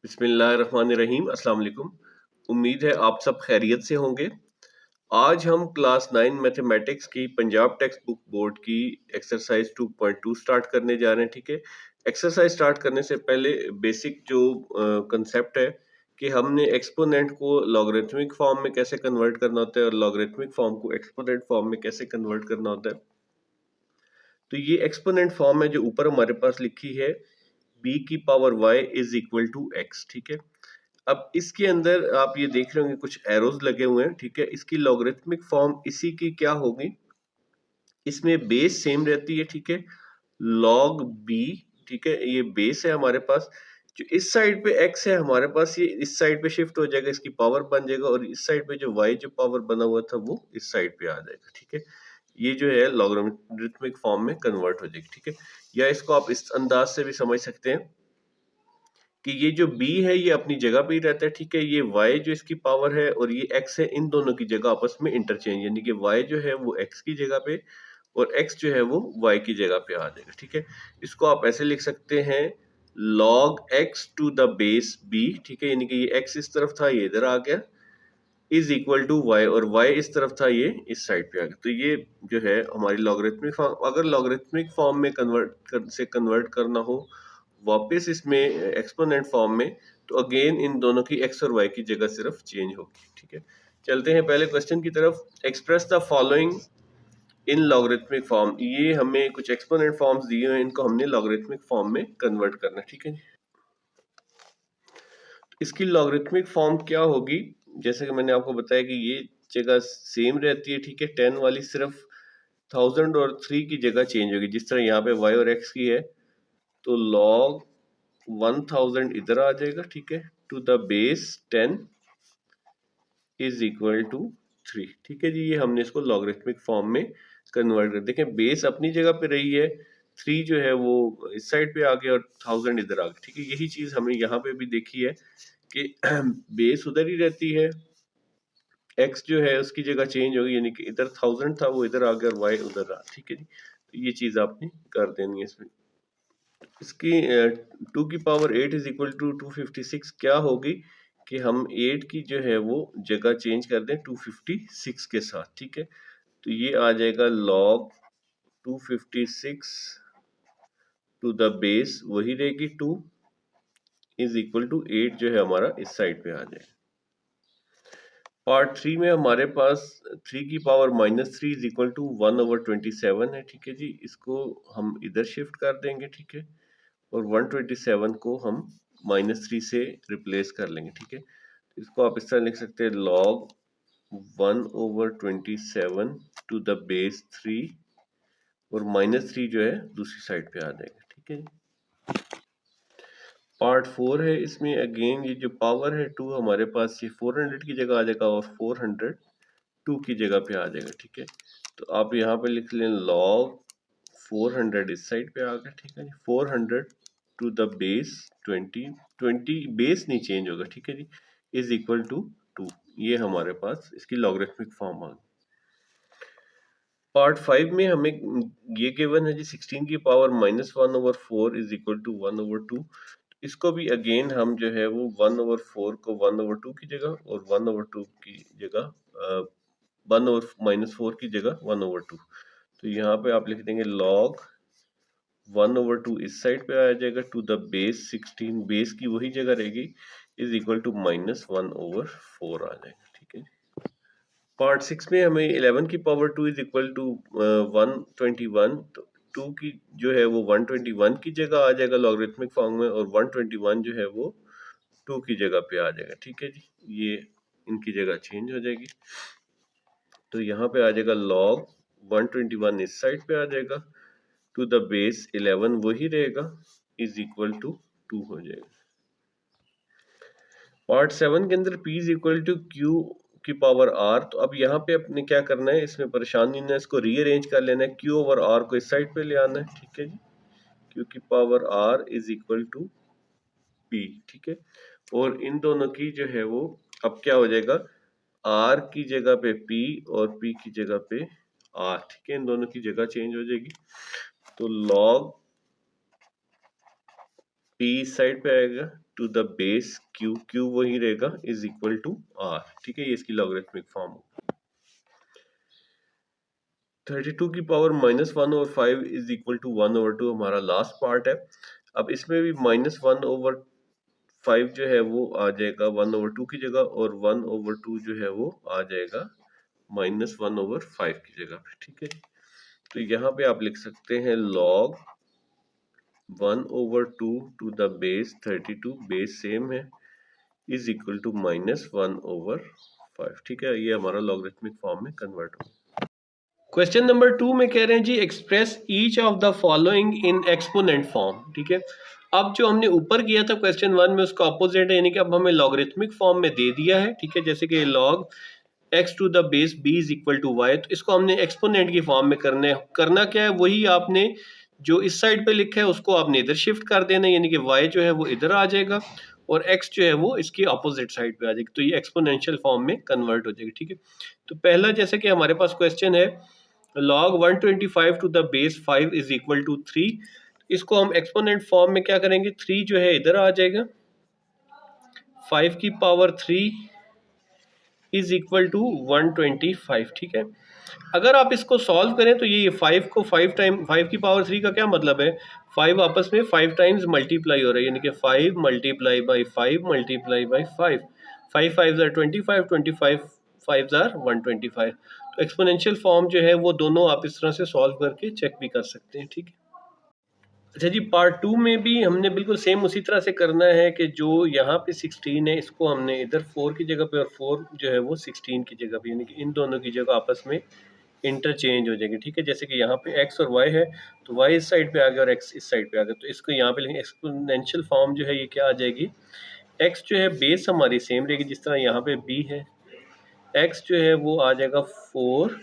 बिस्मिल्लाहिर्रहमानिर्रहीम। अस्सलाम वालेकुम। उम्मीद है आप सब खैरियत से होंगे। आज हम क्लास 9 मैथमेटिक्स की पंजाब टेक्स्ट बुक बोर्ड की एक्सरसाइज 2.2 स्टार्ट करने जा रहे हैं। ठीक है, एक्सरसाइज स्टार्ट करने से पहले बेसिक जो कंसेप्ट है कि हमने एक्सपोनेंट को लॉगरिथमिक फॉर्म में कैसे कन्वर्ट करना होता है और लॉगरिथमिक फॉर्म को एक्सपोनेंट फॉर्म में कैसे कन्वर्ट करना होता है। तो ये एक्सपोनेंट फॉर्म है जो ऊपर हमारे पास लिखी है, b की पावर y is equal to x। ठीक है, अब इसके अंदर आप ये देख रहे होंगे कुछ एरोज लगे हुए हैं। ठीक है, इसकी लॉगरिथमिक फॉर्म इसी की क्या होगी, इसमें बेस सेम रहती है। ठीक है, log b। ठीक है, ये बेस है हमारे पास। जो इस साइड पे x है हमारे पास, ये इस साइड पे शिफ्ट हो जाएगा, इसकी पावर बन जाएगा, और इस साइड पे जो y जो पावर बना हुआ था वो इस साइड पे आ जाएगा। ठीक है, ये जो है लॉगरिथमिक फॉर्म में कन्वर्ट हो जाएगी। ठीक है, या इसको आप इस अंदाज से भी समझ सकते हैं कि ये जो b है ये अपनी जगह पे ही रहता है। ठीक है, ये y जो इसकी पावर है और ये x है, इन दोनों की जगह आपस में इंटरचेंज, यानी कि y जो है वो x की जगह पे और x जो है वो y की जगह पे आ जाएगा। ठीक है, इसको आप ऐसे लिख सकते हैं, log x to the base b। ठीक है, यानी कि ये x इस तरफ था, ये इधर आ गया, इज इक्वल टू y, और y इस तरफ था, ये इस साइड पे आ गया। तो ये जो है हमारी लॉगरिथमिक फॉर्म। अगर लॉगरिथमिक फॉर्म में कन्वर्ट करना हो वापस इसमें एक्सपोनेंट फॉर्म में, तो अगेन इन दोनों की x और y की जगह सिर्फ चेंज होगी। ठीक है, चलते हैं पहले क्वेश्चन की तरफ। Express the following in logarithmic form. ये हमें कुछ एक्सपोनेंट फॉर्म्स दिए हुए हैं, इनको हमने लॉगरिथमिक फॉर्म में कन्वर्ट करना है। ठीक है, इसकी लॉगरिथमिक फॉर्म क्या होगी, जैसे कि मैंने आपको बताया कि ये जगह सेम रहती है। ठीक है, 10 वाली सिर्फ 1000 और 3 की जगह चेंज होगी, जिस तरह यहाँ पे y और x की है। तो log 1000 इधर आ जाएगा। ठीक है, to the base 10 is equal to 3। ठीक है जी, ये हमने इसको लॉगरिथमिक फॉर्म में कन्वर्ट कर, देखें बेस अपनी जगह पे रही है, 3 जो है वो इस साइड पे आ गया और 1000 इधर आ गया। ठीक है, यही चीज हमें यहाँ पे भी देखी है कि बेस उधर ही रहती है, x जो है उसकी जगह चेंज होगी, यानी कि इधर 1000 था वो इधर आ गया और y उधर रहा। ठीक है जी, तो ये चीज आपने कर देनी है इसमें। इसकी 2 की पावर 8 इज इक्वल टू 256 क्या होगी कि हम 8 की जो है वो जगह चेंज कर दें 256 के साथ। ठीक है, तो ये आ जाएगा log 256 टू द बेस, वही रहेगी 2 इज इक्वल टू 8 जो है हमारा इस साइड पे आ जाएगा। पार्ट 3 में हमारे पास 3 की पावर -3 इज इक्वल टू 1/27 है। ठीक है जी, इसको हम इधर शिफ्ट कर देंगे। ठीक है, और 127 को हम -3 से रिप्लेस कर लेंगे। ठीक है, इसको आप इस तरह लिख सकते हैं, log 1/27 टू द बेस 3, और -3 जो है दूसरी साइड पे आ जाएगा। ठीक है, पार्ट 4 है, इसमें अगेन ये जो पावर है 2 हमारे पास, ये 400 की जगह आ जाएगा और 400 2 की जगह पे आ जाएगा। ठीक है, तो आप यहाँ पे लिख लें log 400 इस साइड पे आ गया। ठीक है जी, 400 टू द बेस 20 बेस नहीं चेंज होगा। ठीक है जी, इज इक्वल टू 2। ये हमारे पास इसकी लॉगरिथमिक फॉर्म आ गई। पार्ट 5 में हमें ये गिवन है जी 16 की पावर -1/4 इज इक्वल टू 1/2। इसको भी अगेन हम जो है वो 1/4 को 1/2 की जगह और 1/2 की जगह 1/-4 की जगह 1/2। तो यहाँ पे आप लिख देंगे log 1/2 इस साइड पे आ जाएगा टू द बेस 16, बेस की वही जगह रहेगी, इज इक्वल टू -1/4 आ जाएगा। ठीक है, पार्ट 6 में हमें 11 की पावर 2 इज इक्वल टू 121। तो 2 की जो है वो 121 की जगह आ जाएगा लॉगरिथमिक फॉर्म में, और 121 जो है वो 2 की जगह पे आ जाएगा। ठीक है जी, ये इनकी जगह चेंज हो जाएगी। तो यहाँ पे आ जाएगा log 121 इस साइड पे आ जाएगा टू द बेस 11 वही रहेगा, इज इक्वल टू 2 हो जाएगा। पार्ट 7 के अंदर p is equal to q की पावर r। तो अब यहाँ पे अपने क्या करना है, इसमें परेशानी ना, इसको रीअरेंज कर लेना है, q ओवर r को इस साइड पे ले आना है। ठीक है जी, q की पावर r is equal to p। ठीक है, और इन दोनों की जो है वो अब क्या हो जाएगा, r की जगह पे p और p की जगह पे r। ठीक है, इन दोनों की जगह चेंज हो जाएगी। तो log p इस साइड पे आएगा to the base Q, Q वही रहेगा, इज इक्वल टू आर। ठीक है, ये इसकी लॉगरिथमिक फॉर्म। 32 की पावर -1/5 इज इक्वल टू 1/2 हमारा लास्ट पार्ट है। अब इसमें भी -1/5 जो है वो आ जाएगा 1/2 की जगह, और 1/2 जो है वो आ जाएगा -1/5 की जगह पे। ठीक है, तो यहाँ पे आप लिख सकते हैं log 1/2 to the base 32, base same है, इज इक्वल टू -1/5। ठीक है, ये हमारा लॉगरिथमिक फॉर्म में कन्वर्ट हो। क्वेश्चन नंबर 2 में कह रहे हैं जी express each of the following in exponent form. ठीक है, अब जो हमने ऊपर किया था क्वेश्चन 1 में उसका ऑपोजिट है, यानी कि अब हमें लॉगरिथमिक फॉर्म में दे दिया है। ठीक है, जैसे कि log x to the base b is equal to y, तो इसको हमने एक्सपोनेंट की फॉर्म में करना क्या है, वही आपने जो इस साइड पे लिखा है उसको आपने इधर शिफ्ट कर देना, यानी कि y जो है वो इधर आ जाएगा और x जो है वो इसकी अपोजिट साइड पे आ जाएगी, तो ये एक्सपोनेंशियल फॉर्म में कन्वर्ट हो जाएगी। ठीक है, तो पहला जैसे कि हमारे पास क्वेश्चन है log 125 to the base 5 is equal to 3, इसको हम एक्सपोनेंट फॉर्म में क्या करेंगे, 3 जो है इधर आ जाएगा, 5 की पावर 3 इज इक्वल टू 125। ठीक है, अगर आप इसको सॉल्व करें तो ये 5 को 5 टाइम 5 की पावर 3 का क्या मतलब है, 5 आपस में 5 टाइम्स मल्टीप्लाई हो रहा है, यानी कि 5 मल्टीप्लाई बाई 5 मल्टीप्लाई बाई 5, 5 5 25, 25 5 125। तो एक्सपोनेंशियल फॉर्म जो है वो दोनों आप इस तरह से सॉल्व करके चेक भी कर सकते हैं। ठीक है, अच्छा जी, पार्ट 2 में भी हमने बिल्कुल सेम उसी तरह से करना है कि जो यहाँ पे 16 है इसको हमने इधर 4 की जगह पे और 4 जो है वो 16 की जगह पे, यानी कि इन दोनों की जगह आपस में इंटरचेंज हो जाएंगे। ठीक है, जैसे कि यहाँ पे x और y है तो y इस साइड पे आ गया और x इस साइड पे आ गया, तो इसको यहाँ पे लिखेंगे एक्सपोनेंशियल फॉर्म जो है ये क्या आ जाएगी, x जो है बेस हमारी सेम रहेगी जिस तरह यहाँ पे b है, x जो है वो आ जाएगा 4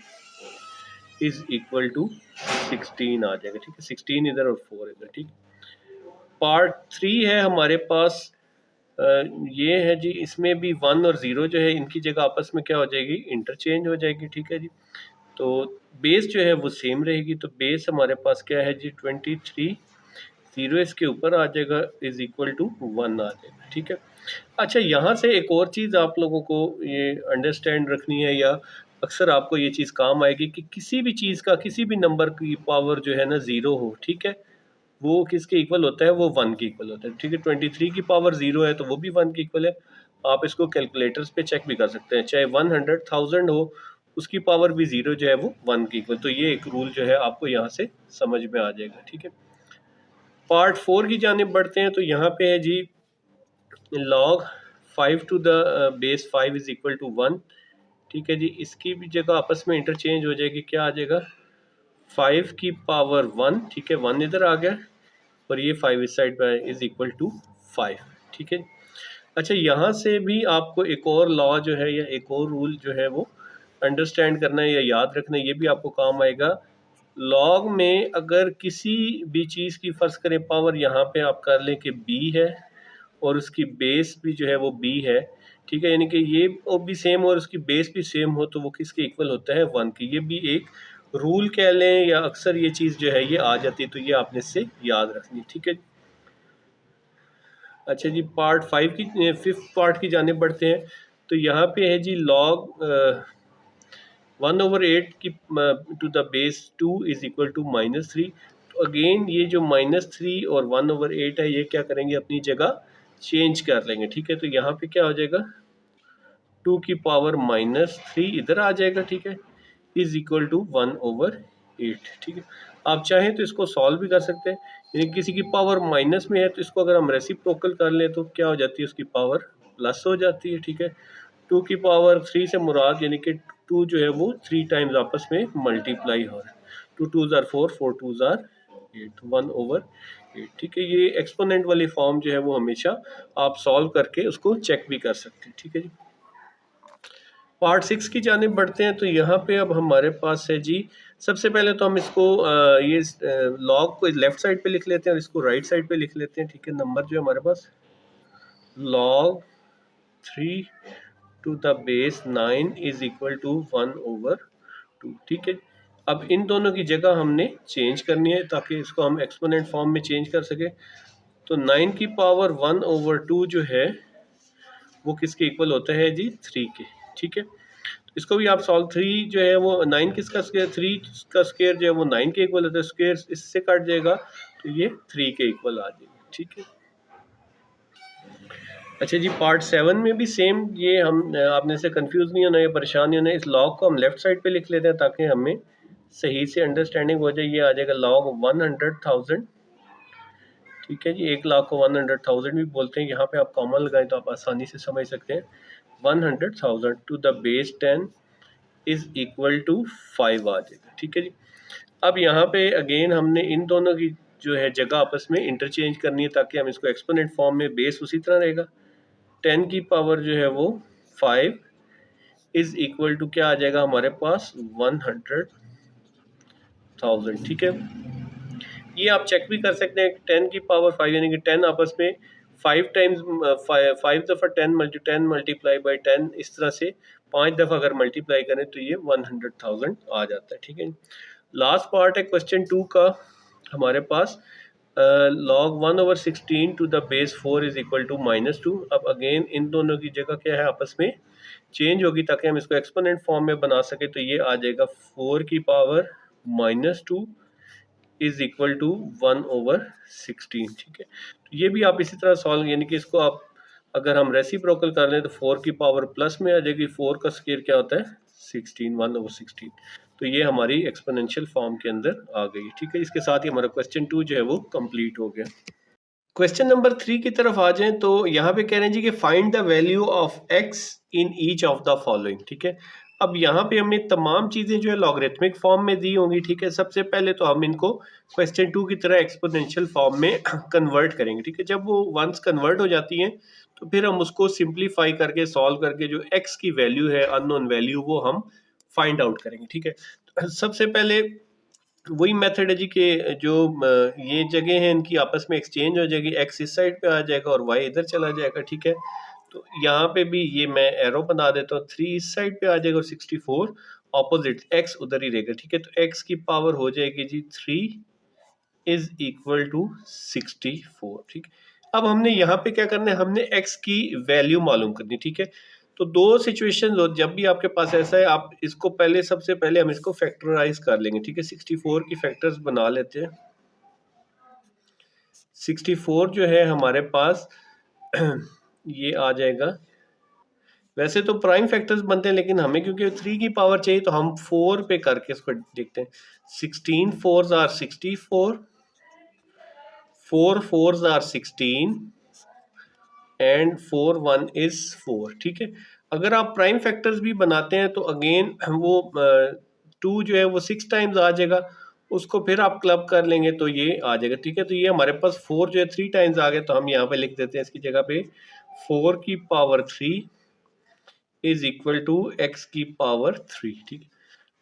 इज इक्वल टू 16 आ जाएगा। ठीक है, 16 इधर और 4 इधर। ठीक, पार्ट 3 है हमारे पास, ये है जी, इसमें भी 1 और 0 जो है इनकी जगह आपस में क्या हो जाएगी, इंटरचेंज हो जाएगी। ठीक है जी, तो बेस जो है वो सेम रहेगी, तो बेस हमारे पास क्या है जी 23, 0 इसके ऊपर आ जाएगा इज इक्वल टू 1 आ जाएगा। ठीक है, अच्छा यहाँ से एक और चीज़ आप लोगों को ये अंडरस्टैंड रखनी है, या अक्सर आपको ये चीज़ काम आएगी कि किसी भी चीज़ का किसी भी नंबर की पावर जो है ना 0 हो, ठीक है, वो किसके इक्वल होता है, वो 1 के इक्वल होता है। ठीक है, 23 की पावर 0 है तो वो भी 1 के इक्वल है। आप इसको कैलकुलेटर्स पे चेक भी कर सकते हैं, चाहे 100,000 हो उसकी पावर भी 0 जो है वो 1 के इक्वल, तो ये एक रूल जो है आपको यहाँ से समझ में आ जाएगा। ठीक है, पार्ट 4 की जानिब बढ़ते हैं, तो यहाँ पे है जी log 5 to the base 5 is equal to 1। ठीक है जी, इसकी भी जगह आपस में इंटरचेंज हो जाएगी, क्या आ जाएगा 5 की पावर 1। ठीक है, 1 इधर आ गया और ये 5 इस साइड पे इज इक्वल टू 5। ठीक है, अच्छा यहाँ से भी आपको एक और लॉ जो है या एक और रूल जो है वो अंडरस्टैंड करना है या याद रखना है, ये भी आपको काम आएगा। लॉग में अगर किसी भी चीज़ की फर्ज करें पावर यहाँ पे आप कर लें कि b है और उसकी बेस भी जो है वो b है, ठीक है, यानी कि ये भी सेम और उसकी बेस भी सेम हो तो वो किसके इक्वल होता है 1 की। ये भी एक रूल कह लें या अक्सर ये चीज़ जो है ये आ जाती है, तो ये आपने इससे याद रखनी। ठीक है, अच्छा जी, पार्ट 5 की 5th पार्ट की जाने बढ़ते हैं, तो यहाँ पे है जी log 1/8 की to the base 2 is equal to -3। तो अगेन ये जो -3 और 1/8 है ये क्या करेंगे, अपनी जगह चेंज कर लेंगे। ठीक है, तो यहाँ पे क्या हो जाएगा 2 की पावर -3 इधर आ जाएगा। ठीक है, इज इक्वल टू 1/8। ठीक है, आप चाहें तो इसको सॉल्व भी कर सकते हैं, यानी किसी की पावर माइनस में है तो इसको अगर हम रेसिप्रोकल कर लें तो क्या हो जाती है, उसकी पावर प्लस हो जाती है। ठीक है, 2 की पावर 3 से मुराद यानी कि 2 जो है वो 3 टाइम्स आपस में मल्टीप्लाई हो रहा है, 2 2 ज़ार 4, 4 2 ज़ार 8, 1/8। ठीक है, ये एक्सपोनेंट वाली फॉर्म जो है वो हमेशा आप सॉल्व करके उसको चेक भी कर सकते हैं। ठीक है जी, पार्ट 6 की जानिब बढ़ते हैं, तो यहाँ पे अब हमारे पास है जी, सबसे पहले तो हम इसको ये लॉग को लेफ्ट साइड पे लिख लेते हैं और इसको राइट साइड पे लिख लेते हैं। ठीक है, नंबर जो है हमारे पास log 3 to the base 9 is equal to 1/2। ठीक है, अब इन दोनों की जगह हमने चेंज करनी है ताकि इसको हम एक्सपोनेंट फॉर्म में चेंज कर सके। तो 9 की पावर 1/2 जो है वो किसके इक्वल होता है जी? 3 के। ठीक है, इसको भी आप सॉल्व, 3 जो है वो 9 किसका स्क्वायर, 3 का स्क्वायर जो है वो 9 के इक्वल होता है, स्क्वायर इससे कट जाएगा तो ये 3 के इक्वल आ जाएगा। ठीक है, अच्छा जी, पार्ट 7 में भी सेम ये हम आपने से कंफ्यूज नहीं होना, ये परेशान नहीं होना। इस लॉग को हम लेफ्ट साइड पे लिख लेते हैं ताकि हमें सही से अंडरस्टैंडिंग हो जाए। ये आ जाएगा लॉग 100,000। ठीक है जी, 1 लाख को 100,000 भी बोलते हैं। यहाँ पे आप कॉमन लगाएं तो आप आसानी से समझ सकते हैं। 100,000 to the base 10 is equal to 5 आ जाएगा। ठीक है जी, अब यहाँ पे अगेन हमने इन दोनों की जो है जगह आपस में इंटरचेंज करनी है ताकि हम इसको एक्सपोनेंट फॉर्म में, बेस उसी तरह रहेगा। 10 की पावर जो है वो 5 इज इक्वल टू क्या आ जाएगा हमारे पास? 100,000। ठीक है, ये आप चेक भी कर सकते हैं। 10 की पावर 5 यानी कि 10 आपस में 5 टाइम्स 5 दफ़ा 10 मल्टीप्लाई बाई 10, इस तरह से 5 दफ़ा अगर मल्टीप्लाई करें तो ये 100,000 आ जाता है। ठीक है, लास्ट पार्ट है क्वेश्चन 2 का हमारे पास। Log 1/16 to the base 4 is equal to -2। अब अगेन इन दोनों की जगह क्या है आपस में चेंज होगी ताकि हम इसको एक्सपोनेंट फॉर्म में बना सके। तो ये आ जाएगा 4 की पावर -2 इज इक्वल टू 1/16। ठीक है, तो ये भी आप इसी तरह सॉल्व, यानी कि इसको आप अगर हम रेसिप्रोकल कर लें तो 4 की पावर प्लस में आ जाएगी। 4 का स्क्वायर क्या होता है? 16, 1/16। तो ये हमारी एक्सपोनेंशियल फॉर्म के अंदर आ गई। ठीक है, इसके साथ ही हमारा क्वेश्चन 2 जो है वो कंप्लीट हो गया। क्वेश्चन नंबर 3 की तरफ आ जाएं तो यहाँ पे कह रहे हैं जी कि find the value of x in each of the following. ठीक है, अब यहाँ पे हमें तमाम चीज़ें जो है लॉगरिथमिक फॉर्म में दी होंगी। ठीक है, सबसे पहले तो हम इनको क्वेश्चन 2 की तरह एक्सपोनेंशियल फॉर्म में कन्वर्ट करेंगे। ठीक है, जब वो वंस कन्वर्ट हो जाती हैं तो फिर हम उसको सिंप्लीफाई करके सॉल्व करके जो एक्स की वैल्यू है, अननोन वैल्यू, वो हम फाइंड आउट करेंगे। ठीक है, सबसे पहले वही मेथड है जी कि जो ये जगह है इनकी आपस में एक्सचेंज हो जाएगी। एक्स इस साइड पे आ जाएगा और वाई इधर चला जाएगा। ठीक है, तो यहाँ पे भी ये मैं एरो बना देता हूँ। 3 इस साइड पे आ जाएगा और 64 ऑपोजिट, एक्स उधर ही रहेगा। ठीक है, तो एक्स की पावर हो जाएगी जी 3 इज इक्वल टू 64। ठीक, अब हमने यहाँ पे क्या करना है? हमने एक्स की वैल्यू मालूम करनी। ठीक है, तो दो सिचुएशन हो, जब भी आपके पास ऐसा है आप इसको पहले, सबसे पहले हम इसको फैक्टराइज कर लेंगे। ठीक है, 64 की फैक्टर्स बना लेते हैं। 64 जो है हमारे पास ये आ जाएगा। वैसे तो प्राइम फैक्टर्स बनते हैं लेकिन हमें क्योंकि 3 की पावर चाहिए तो हम 4 पे करके इसको देखते हैं। 16 4s are 64, 4 4s are 16 and 4 1 is 4। ठीक है, अगर आप प्राइम फैक्टर्स भी बनाते हैं तो अगेन वो 2 जो है वो 6 टाइम्स आ जाएगा, उसको फिर आप क्लब कर लेंगे तो ये आ जाएगा। ठीक है, तो ये हमारे पास 4 जो है 3 टाइम्स आ गया, तो हम यहाँ पे लिख देते हैं इसकी जगह पे 4 की power 3 is equal to X की पावर 3। ठीक है,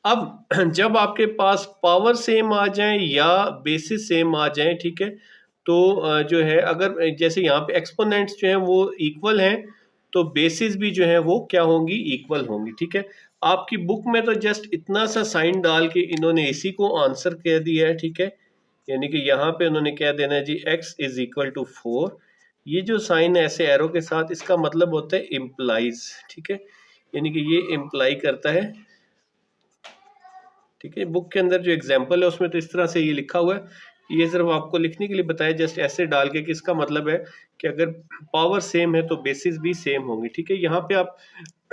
अब जब आपके पास पावर सेम आ जाए या बेसिस सेम आ जाए, ठीक है, तो जो है अगर जैसे यहाँ पे एक्सपोनेंट्स जो हैं वो इक्वल हैं तो बेसिस भी जो है वो क्या होंगी? इक्वल होंगी। ठीक है, आपकी बुक में तो जस्ट इतना सा साइन डाल के इन्होंने इसी को आंसर कह दिया है। ठीक है, यानी कि यहाँ पे उन्होंने क्या देना है जी? x is equal to 4। ये जो साइन है ऐसे एरो के साथ, इसका मतलब होता है इम्प्लाइज। ठीक है, यानी कि ये इम्प्लाई करता है। ठीक है, बुक के अंदर जो एग्जाम्पल है उसमें तो इस तरह से ये लिखा हुआ है। ये सिर्फ आपको लिखने के लिए बताया, जस्ट ऐसे डाल के कि इसका मतलब है कि अगर पावर सेम है तो बेसिस भी सेम होंगी। ठीक है, यहाँ पे आप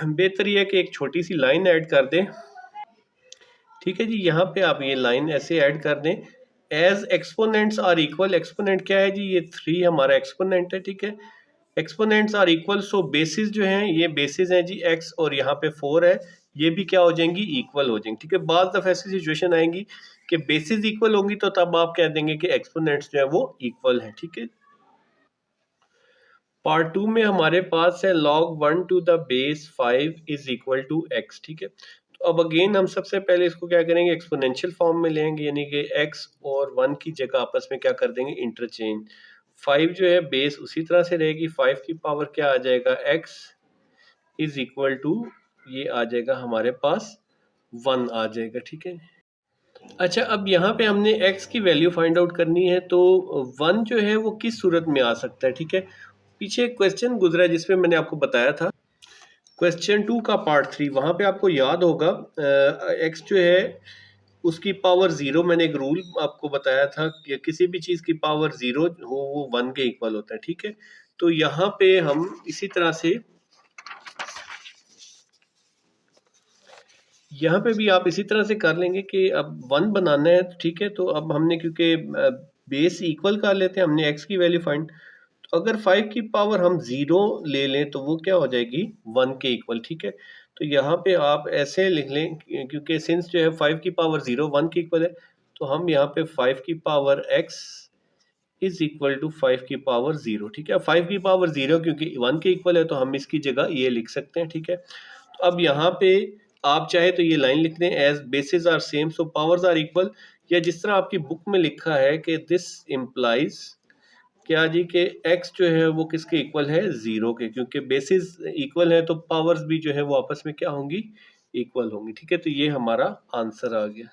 बेहतर ये है कि एक छोटी सी लाइन ऐड कर दें। ठीक है जी, यहाँ पे आप ये लाइन ऐसे ऐड कर दें, as exponents are equal. Exponent क्या है जी? ये 3 हमारा एक्सपोनेंट है। ठीक है, exponents are equal, so bases जो हैं ये बेसिस हैं जी x, और यहाँ पे 4 है, ये भी क्या हो जाएंगी? इक्वल हो जाएंगी। ठीक है, बाद दफा ऐसी सिचुएशन आएंगी कि बेसिस इक्वल होंगी तो तब आप कह देंगे कि एक्सपोनेंट्स जो है वो इक्वल है। ठीक है, पार्ट 2 में हमारे पास है log 1 to the base 5 is equal to x। ठीक है, तो अब अगेन हम सबसे पहले इसको क्या करेंगे? एक्सपोनेंशियल फॉर्म में लेंगे, यानी कि x और 1 की जगह आपस में क्या कर देंगे? इंटरचेंज। 5 जो है बेस उसी तरह से रहेगी, 5 की पावर क्या आ जाएगा? x इज इक्वल टू ये आ जाएगा हमारे पास 1 आ जाएगा। ठीक है, अच्छा, अब यहाँ पे हमने x की वैल्यू फाइंड आउट करनी है, तो 1 जो है वो किस सूरत में आ सकता है, ठीक है। पीछे एक क्वेश्चन गुजरा जिसमें मैंने आपको बताया था, क्वेश्चन 2 का पार्ट 3, वहाँ पे आपको याद होगा x जो है उसकी पावर 0, मैंने एक रूल आपको बताया था कि किसी भी चीज़ की पावर 0 हो वो 1 के इक्वल होता है, ठीक है। तो यहाँ पे हम इसी तरह से यहाँ पे भी आप इसी तरह से कर लेंगे कि अब 1 बनाना है, ठीक है। तो अब हमने क्योंकि बेस इक्वल कर लेते हैं, हमने x की वैल्यू फाइंड, तो अगर 5 की पावर हम 0 ले लें तो वो क्या हो जाएगी 1 के इक्वल, ठीक है। तो यहाँ पे आप ऐसे लिख लें क्योंकि सिंस जो है 5 की पावर 0 1 के इक्वल है, तो हम यहाँ पे 5 की power x is equal to 5 की पावर 0, ठीक है। 5 की पावर 0 क्योंकि 1 के इक्वल है तो हम इसकी जगह ये लिख सकते हैं, ठीक है। तो अब यहाँ पे आप चाहे तो ये लाइन लिख दें, as bases are same so powers are equal, या जिस तरह आपकी बुक में लिखा है कि दिस इम्प्लाइज क्या जी के x जो है वो किसके इक्वल है 0 के, क्योंकि बेसिस इक्वल है तो पावर्स भी जो है वो आपस में क्या होंगी इक्वल होंगी, ठीक है। तो ये हमारा आंसर आ गया।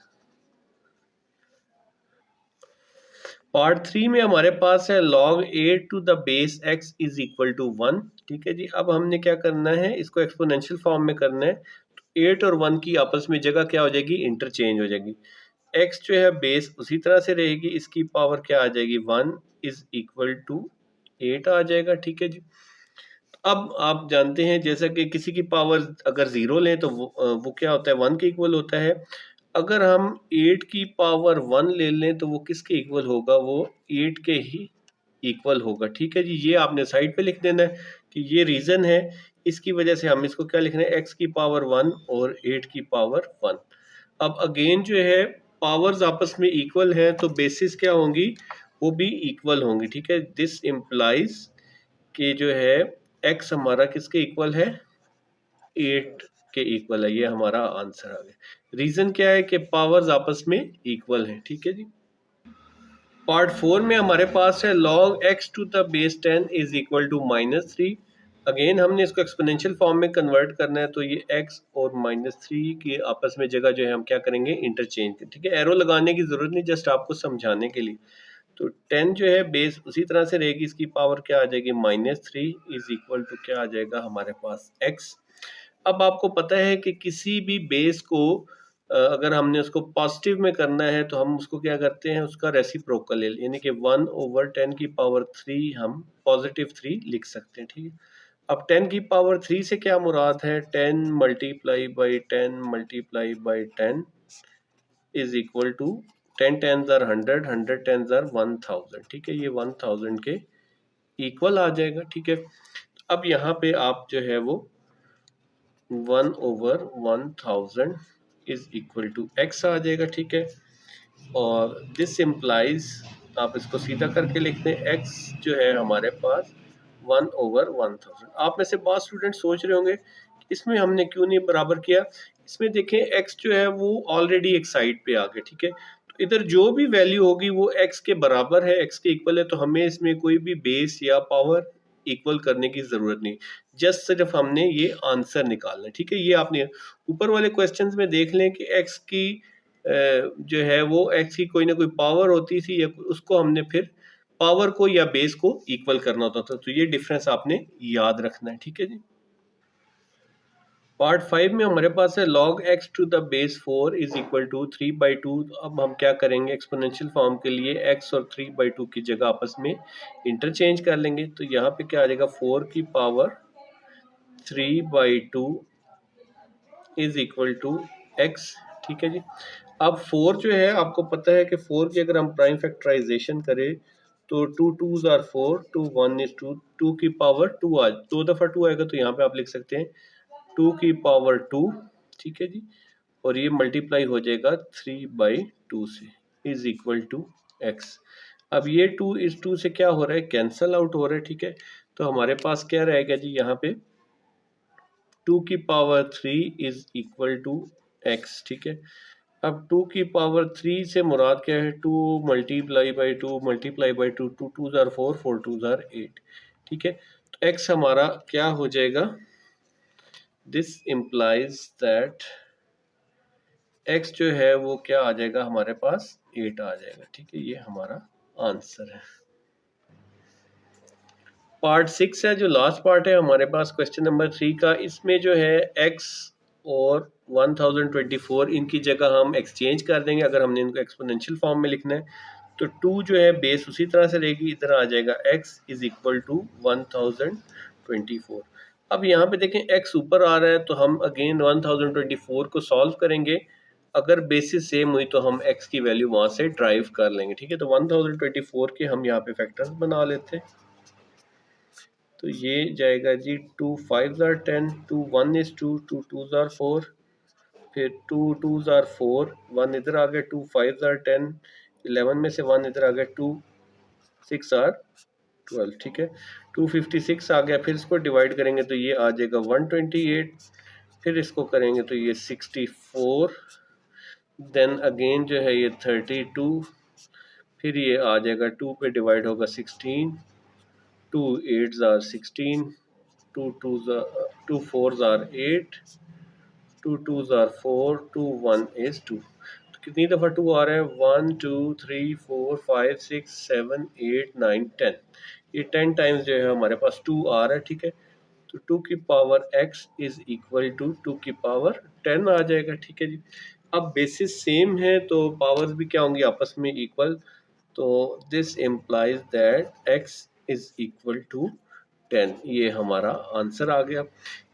पार्ट 3 में हमारे पास है log a to the base x is equal to 1, ठीक है जी। अब हमने क्या करना है, इसको एक्सपोनेंशियल फॉर्म में करना है, तो 8 और 1 की आपस में जगह क्या हो जाएगी इंटरचेंज हो जाएगी। x जो है बेस उसी तरह से रहेगी, इसकी पावर क्या आ जाएगी 1 इज इक्वल टू 8 आ जाएगा, ठीक है जी। अब आप जानते हैं जैसा कि किसी की पावर अगर 0 लें तो वो क्या होता है 1 के इक्वल होता है। अगर हम 8 की पावर 1 ले लें तो वो किसके इक्वल होगा, वो 8 के ही इक्वल होगा, ठीक है जी। ये आपने साइड पे लिख देना है कि ये रीजन है, इसकी वजह से हम इसको क्या लिख रहे हैं x की पावर 1 और 8 की पावर 1। अब अगेन जो है पावर्स आपस में इक्वल है तो बेसिस क्या होंगी वो भी इक्वल होंगी, ठीक है। दिस इम्प्लाइज कि जो है x हमारा किसके इक्वल है 8 के इक्वल है, ये हमारा आंसर आ गया। रीजन क्या है कि पावर्स आपस में इक्वल है, ठीक है जी। पार्ट 4 में हमारे पास है log x to the base 10 is equal to -3। Again हमने इसको एक्सपोनेंशियल फॉर्म में कन्वर्ट करना है, तो ये x और -3 की आपस में जगह जो है हम क्या करेंगे इंटरचेंज, ठीक है। एरो लगाने की जरूरत नहीं, जस्ट आपको समझाने के लिए। तो 10 जो है बेस उसी तरह से रहेगी, इसकी पावर क्या आ जाएगी -3 इज इक्वल टू क्या आ जाएगा हमारे पास x। अब आपको पता है कि किसी भी बेस को अगर हमने उसको पॉजिटिव में करना है तो हम उसको क्या करते हैं उसका रेसिप्रोकल ले, यानी कि 1/10 की पावर 3 हम +3 लिख सकते हैं, ठीक है। अब 10 की पावर 3 से क्या मुराद है, 10 multiply by 10 multiply by 10 is equal to 10 tens are 100, 100 tens are 1000, ठीक है। ये 1000 के इक्वल आ जाएगा, ठीक है। अब यहाँ पे आप जो है वो 1/1000 इज इक्वल टू x आ जाएगा, ठीक है। और दिस इम्प्लाइज आप इसको सीधा करके लिखते हैं, x जो है हमारे पास 1/1000। आप में से बहुत स्टूडेंट सोच रहे होंगे इसमें हमने क्यों नहीं बराबर किया। इसमें देखें x जो है वो ऑलरेडी एक साइड पे आ गया, ठीक है। तो इधर जो भी वैल्यू होगी वो x के बराबर है, x के इक्वल है, तो हमें इसमें कोई भी बेस या पावर इक्वल करने की जरूरत नहीं, जस्ट सिर्फ हमने ये आंसर निकालना है, ठीक है। ये आपने ऊपर वाले क्वेश्चंस में देख लें कि x की जो है वो x की कोई ना कोई पावर होती थी, या उसको हमने फिर पावर को या बेस को इक्वल करना होता था, तो ये डिफरेंस आपने याद रखना है, ठीक है जी। पार्ट 5 में हमारे पास है log x to the base 4 is equal to 3/2। अब हम क्या करेंगे एक्सपोनेंशियल फॉर्म के लिए x और 3/2 की जगह आपस में इंटरचेंज कर लेंगे, तो यहाँ पे क्या आ जाएगा 4 की power 3/2 is equal to x, ठीक है जी। अब 4 जो है आपको पता है कि 4 की अगर हम प्राइम फैक्टराइजेशन करें तो 2 2s आर 4, 2 1 इज 2, 2 की पावर 2 आ 2 दफ़ा 2 आएगा, तो यहाँ पे आप लिख सकते हैं 2 की पावर 2, ठीक है जी। और ये मल्टीप्लाई हो जाएगा 3/2 से इज इक्वल टू x। अब ये 2 इस 2 से क्या हो रहा है कैंसल आउट हो रहा है, ठीक है। तो हमारे पास क्या रहेगा जी यहाँ पे 2 की power 3 is equal to x, ठीक है। अब 2 की पावर 3 से मुराद क्या है 2 multiply by 2 multiply by 2, 2 2s are 4, 4 2s are 8, ठीक है। तो x हमारा क्या हो जाएगा, दिस इम्प्लाइज दैट x जो है वो क्या आ जाएगा हमारे पास 8 आ जाएगा। ठीक है, ये हमारा आंसर है। पार्ट 6 है, जो लास्ट पार्ट है हमारे पास क्वेश्चन नंबर 3 का। इसमें जो है x और 1024 इनकी जगह हम एक्सचेंज कर देंगे। अगर हमने इनको एक्सपोनेंशियल फॉर्म में लिखना है तो 2 जो है बेस उसी तरह से रहेगी, इधर आ जाएगा x इज इक्वल टू 1024। अब यहाँ पे देखें x ऊपर आ रहा है तो हम अगेन 1024 को सॉल्व करेंगे। अगर बेसिस सेम हुई तो हम x की वैल्यू वहाँ से ड्राइव कर लेंगे। ठीक है, तो 1024 के हम यहाँ पे फैक्टर्स बना लेते हैं। तो ये जाएगा जी 2 5 आर 10, 2 1 is 2, 2 2 आर 4, फिर 2 2 आर 4, 1 इधर आ गया, 2 5 आर 10, 11 में से 1 इधर आ गया, 2 6 आर 12। ठीक है, 256 आ गया। फिर इसको डिवाइड करेंगे तो ये आ जाएगा 128, फिर इसको करेंगे तो ये 64, देन अगेन जो है ये 32, फिर ये आ जाएगा 2 पे डिवाइड होगा 16, 2 8 are 16, 2 4s are 8, 2 2s are 4, 2 1 is 2। तो कितनी दफ़ा 2 आ रहा है? 1 2 3 4 5 6 7 8 9 10। ये 10 टाइम्स जो है हमारे पास 2 आ रहा है। ठीक है, तो 2 की power x is equal to 2 की पावर 10 आ जाएगा। ठीक है जी। अब बेसिस सेम है तो पावर्स भी क्या होंगी? आपस में इक्वल। तो this implies that x is equal to 10। ये हमारा आंसर आ गया।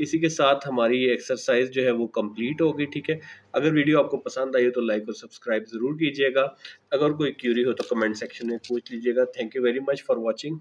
इसी के साथ हमारी ये एक्सरसाइज जो है वो कंप्लीट होगी। ठीक है, अगर वीडियो आपको पसंद आई हो तो लाइक और सब्सक्राइब ज़रूर कीजिएगा। अगर कोई क्यूरी हो तो कमेंट सेक्शन में पूछ लीजिएगा। Thank you very much for watching.